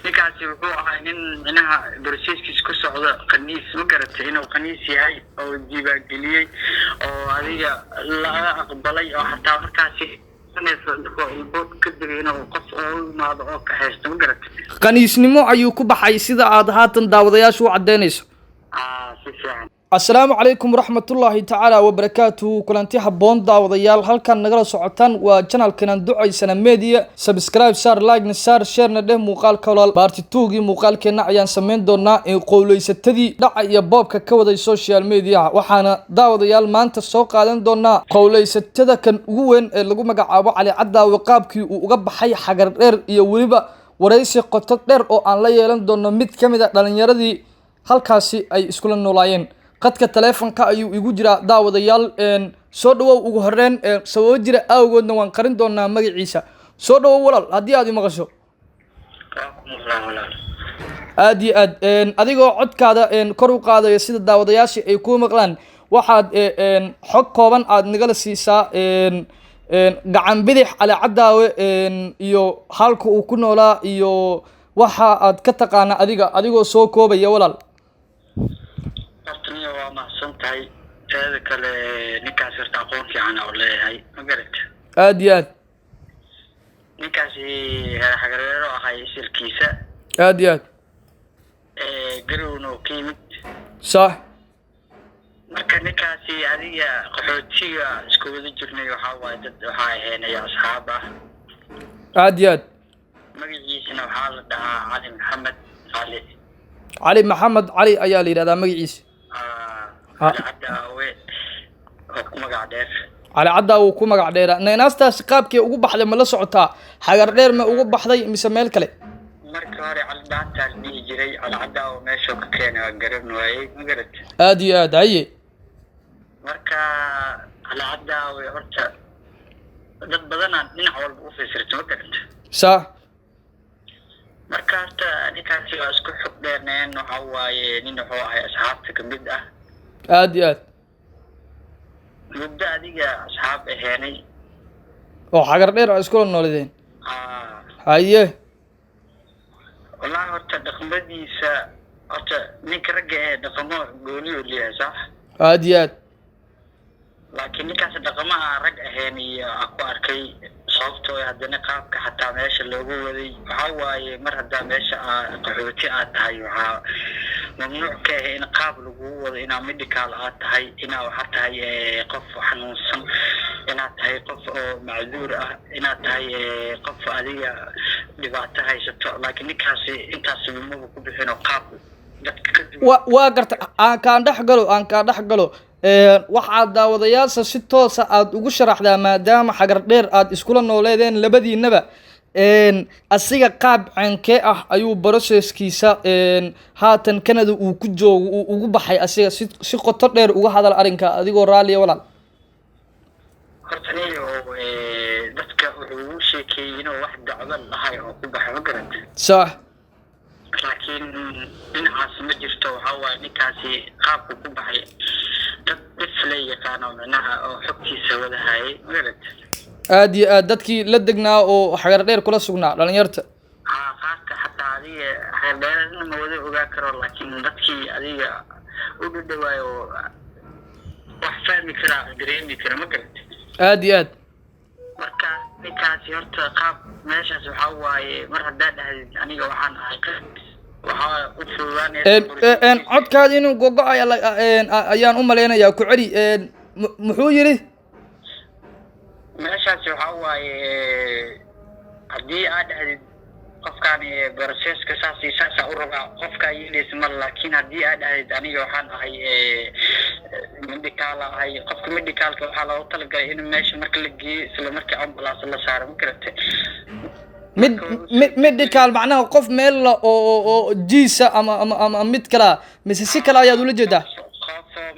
ninkaasi wuxuu ahaa nin minaha barsiiskiisa ku socda qaniis ma garatay inuu qaniis yahay oo diiwaangeliyey oo adiga laga aqbalay oo xataa markaasi qaniisnimo ayuu ku baxay sida aad haatan daawadayaashu u cadeynayso. السلام عليكم ورحمة الله تعالى وبركاته. كلانتي حبون داوديال halkan nagala socotaan waa channelkan ducay sana media subscribe share like share share nadeh muuqaalka walaal part 2 muuqaalkeena ayaan sameyn doonaa in qowleysatadii dhaca iyo boobka ka waday social media waxaana daawadayaal maanta soo qaadan doonaa qowleysatada kan ugu weyn ee lagu magacaabo Cali Cadaawe qaabkii uu uga baxay xagar dheer iyo waliba wareysi qoto dheer oo aan la yeelan doono mid kamid ah dhalinyaradii halkaasi ay isku noolaayeen. qadka telefonka ayuu igu jira daawadayaal soo dhawow ugu horeen sabab jira awgoodna waan qarin doonaa magaciisa. soo dhawow walaal hadii aad maqasho. aad iyo aad adigoo codkaada kor u qaadayo sida daawadayaasha ay ku maqlaan waxaad xog kooban aad nagala siisaa gacan bidix Cali Cadaawe iyo halka uu ku noolaa iyo waxa aad ka taqaana adigoo soo koobaya walaal. waa mahadsantahay teeda kale ninkaas horta aqoon fiican oo leeyahay ma garatay aad iyo aad ninkaasi xagareero ahay shirkiisa aad iyo aad garowno kiimid صح marka ninkaasi adiga qaxootiga isku wada jirnay waxa waay dad waxa ahaynay asxaab ah aad iyo aad magaciisana waxa la dhahaa علي محمد علي ayaa la yiraahdaa magaciisa Cali Cadaawe oo ku magac dheer Cali Cadaawe ku magac dheer neenastaas qaabkii ugu baxday ma la socotaa xagar dheer ma ugu baxday mise meel kale marka hore Cali daanta dhigi jiray Cali Cadaawe meesha ka keenay garan waayay ma garatay aad iyo aad haye marka Cali Cadaawe horta dad badan dhinac walba u fiirsatay ma garatay صح marka hasta ninkaasi waa isku xog dheerneen waxa waaye nin wuxuu ahay asxaabta kamid ah aad iyo aad muddo adiga asxaab ahaynay oo xagar dheer ay isku nooladeen haye wallahi horta dhaqamadiisa horta ninka ragga ee dhaqamo gooni u leeyahay sax aad iyo aad laakiin ninkaas dhaqamaha rag ahayn iyo ku arkay sababtoo ah hadana qaabka xataa meesha loogu waday waxa waaye mar hadaa meesha qaxooti aad tahay waxa mamnuuc ka ah in qaab lagu wado in medical aad tahay in waxa tahay qof xanuunsan in aad tahay qof oo macduur ah in aad tahay qof adiga dhibaato haysato laakiin ninkaasi intaas ma ku bixin qaab dadka waa garta aan ka dhex galo waxaad daawadayaasha si toos ah aad ugu sharaxdaa maadaama xagar dheer aad iskula nooleedeen labadiinaba asiga qaab cankee ah ayuu processkiisa haatan Canada uu ku joogo uu ugu baxay asiga si qoto dheer uga hadal arinka adigoo raaliya walaal hortaniyo dadka uu sheekay inuu wax dacwad lahay oo ku baxay ma garantay صح laakiin dhinacaas ma jirto waxa waaye ninkaasi qaabku ku baxay dad isla yaqaano macnaha oo xogtiisa wada hayay ma garatay aad iyo aad dadkii la degnaa oo xagar dheer kula sugnaa dhalinyarta qaarka xataa adiga xagar dheer ma wada ogaa karo laakiin dadkii adiga u dhawaayo wax fahmi kara dareemi kara ma garatay aad iyo aad marka ninkaasi horta qaab meeshaas waxa waaye mar hadaa dhahayd aniga waxaan ahay waxa u fuudaanay codkaad inuu gogo ayaan u maleynayaa ku celi muxuu yiri meeshaas waxa waaye hadii aad dhahayd qofkaan processka saasa u rabaa qofka yeelis mar laakiin hadii aad dhahayd aniga waxaan ahay medical ahay qofka medicalka waxa loo talagalay in meesha marka la geeyo isla markii ambulance la saaro ma garatay medical macnaha qof meel oo jiisa ama mid kala mise si kala ayaad ula jeedaa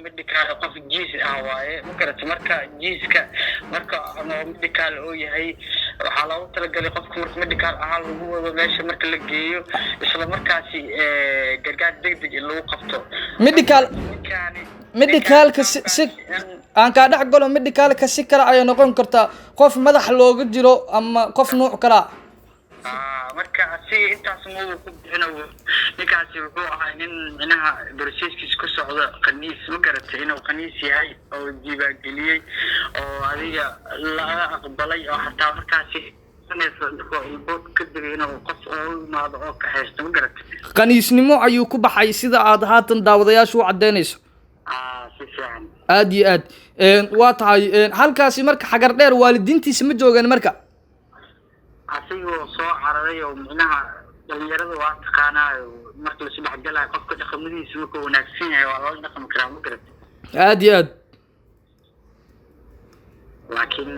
medical qof jiis ah waaye ma garatay marka jiiska marka medical oo yahay waxa loo talagalay qofka marka medical ahaan lagu wado meesha marka la geeyo isla markaasi gargaar degdeg in lagu qabto medical ka si aan ka dhex galo medical ka si kala ay noqon kartaa qof madax looga jiro ama qof nooc kala marka asiga intaas muu ku bixino ninkaasi wuxuu ahaa nin minaha borsiiskiis ku socdo qaniis ma garatay inuu qaniis yahay oo diiwaangeliyey oo adiga laga aqbalay oo xataa markaasi qaniisnimo ayuu ku baxay sida aad haatan daawadayaashu u cadeynayso. si fiican aad iyo aad waa tahay halkaasi marka xagar dheer waalidiintiisa ma joogaan marka asigoo soo cararay oo minaha dhalinyarada waa taqaanaa marka la saddex galay qofka dhaqamadiisa markuu wanaagsan yahay waa loo dhaqmi karaa ma garatay aad iyo aad laakiin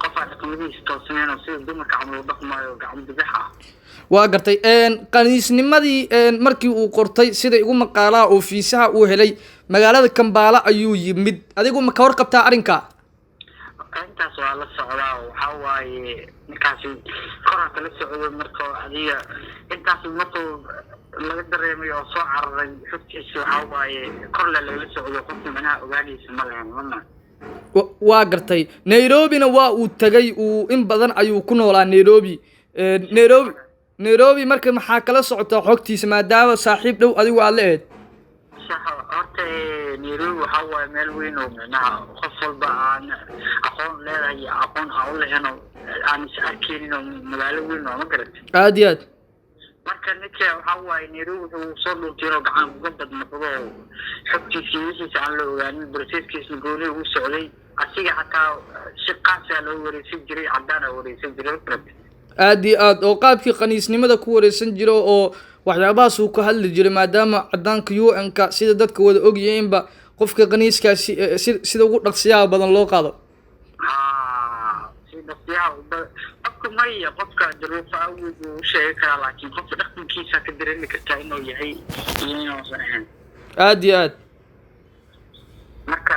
qofka dhaqamadiisa toosanayna sida dumarka camal dhaqmayo gacan bidix ah waa gartay qaniisnimadii markii uu qortay sida igu maqaalaa oo fiisaha uu helay magaalada Kampala ayuu yimid adigu ma ka warqabtaa arrinka intaas waa la socdaa waxa waaye ninkaasi korka la socdo marka adiga intaas markuu laga dareemayo oo soo cararay xogtiisa waxa waaye kor la socdo qofka manaha ogaanaysa ma lahayn ma waa gartay Nairobi na waa uu tagay uu in badan ayuu ku noolaa Nairobi marka maxaa kala socota xogtiisa maadaama saaxiib dhow adigu aad leeyahay horta Nairobi waxa waaye meel weyn oo manaha qof walba aan aqoon leedahay aqoon aan u lehno aan is arkeenin oo magaalo weyn oo ma garatay aad iyo aad marka ninka waxa waaye Nairobi wuxuu soo dhuntiro gacan uga badnaqdo xogtiisa aan la ogaanin borsiiskiisa gooni uu socday asiga xataa si qaas ah loo wareegsan jiray cadaan ah wareegsan jiray aad iyo aad oo qaabkii qaniisnimada ku wareegsan jiro oo waxyaabahaas uu ka hadli jiray maadaama cadaanka UN-ka sida dadka wada ogyihiinba qofka qaniiskaasi sida ugu dhaqsiyaha badan loo qaado qofka daruufa uu sheegay kara laakiin qofka dhaqankiisa ka dareemi kartaa inuu yahay inuu saxan aad iyo aad marka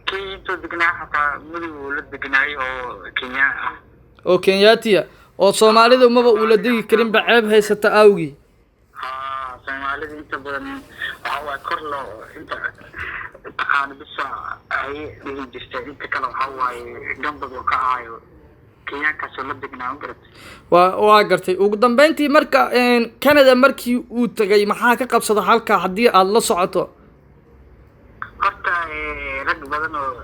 kiinto degnaa xataa mudug la degnaay oo Kenya ah oo Kenyaatiya oo Soomaalida umaba uu la degi karin ba ceeb haysata awgi Soomaalida inta badan waxa kor loo inta taqaan bisa ay dhigistay inta kale waxa waaye gambad oo ka ahayo Kenyaanka soo la degnaa waa gartay ugu dambeyntii marka Canada markii uu tagay maxaa ka qabsada halka hadii aad la socoto horta rag badan oo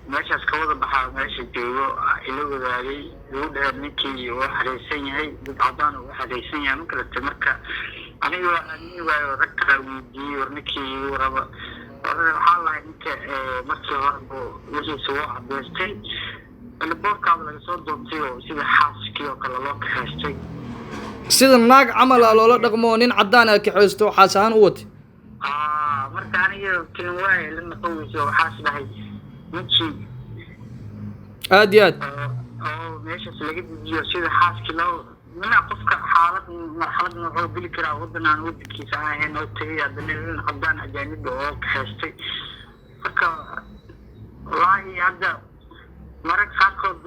meeshaas ka wada baxaa meesha joogo ila wadaagay uu dheer ninkii oo xareysan yahay dad cadaan oo xareysan yahay marka aniga waayo rag kala weydiiyay warnikii waraba waxaa lahayd inta markii hore wixii soo cadeystay البوركاب laga soo doontiyo sida xaaskii oo kale loo kaxeystay sida naag camal ah loola dhaqmo nin cadaan ah kaxeysto xaas ahaan u watay marka aniga kin waay la naqoyso xaas dhahay ninkii aad iyo aad oo meesha laga dijiyo sida xaaskii loo mana qofka marxalad nooc bil kara wadanaan wadkiisa ahayn oo tagay hadana cadaan ajaanib oo kaxeystay marka wallahi hadda marag qaarkood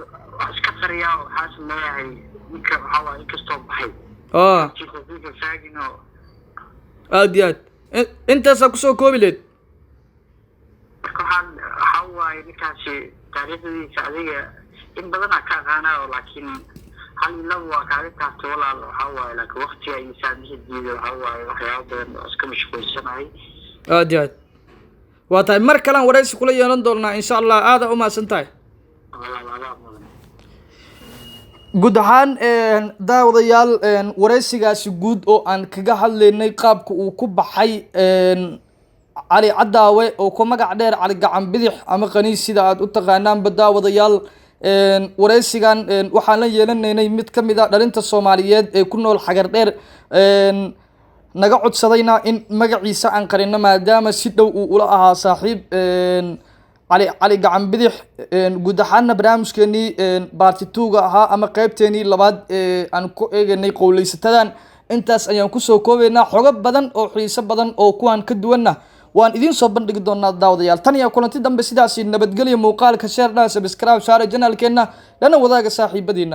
iska qariyaa waxa sameeyay ninka waxa waaye kastoo baxay aad iyo aad intaas ku soo koobi leed waxa waaye ninkaasi taariikhdiisa adiga in badan ka aqaanaa laakiin hal labo waa kaaga taabto walaal waxa waaye laakiin waqtiga insaanka diido waxa waaye waxyaabo badan oo iska mashquulsanahay aad iyo aad waa tahay mar kale wareysi kula yeelan doonaa insha Allah aad u maasantahay guud ahaan daawadayaal wareysigaasi guud oo aan kaga hadlaynay qaabka uu ku baxay cali cadaawe oo ku magac dheer cali gacan bidix ama qaniis sida aad u taqaanaan daawadayaal wareysigan waxaan la yeelanaynay mid ka mid ah dhalinta Soomaaliyeed ee ku nool xagar dheer naga codsadayna in magaciisa aan qarino maadaama si dhow uu ula ahaa saaxiib علي gacan bidix guud ahaan barnaamijkeeni part 2 ga ahaa ama qaybteeni labaad aan ku eeganay qowleysatadan intaas ayaan ku soo koobaynaa xogo badan oo xiiso badan oo kuwan ka duwanna waan idin soo bandhigi doonaa daawadayaal tan iyo kulanti dambe sidaas nabadgelyo muuqaalka share subscribe share channelkeena lana wadaaga saaxiibadiina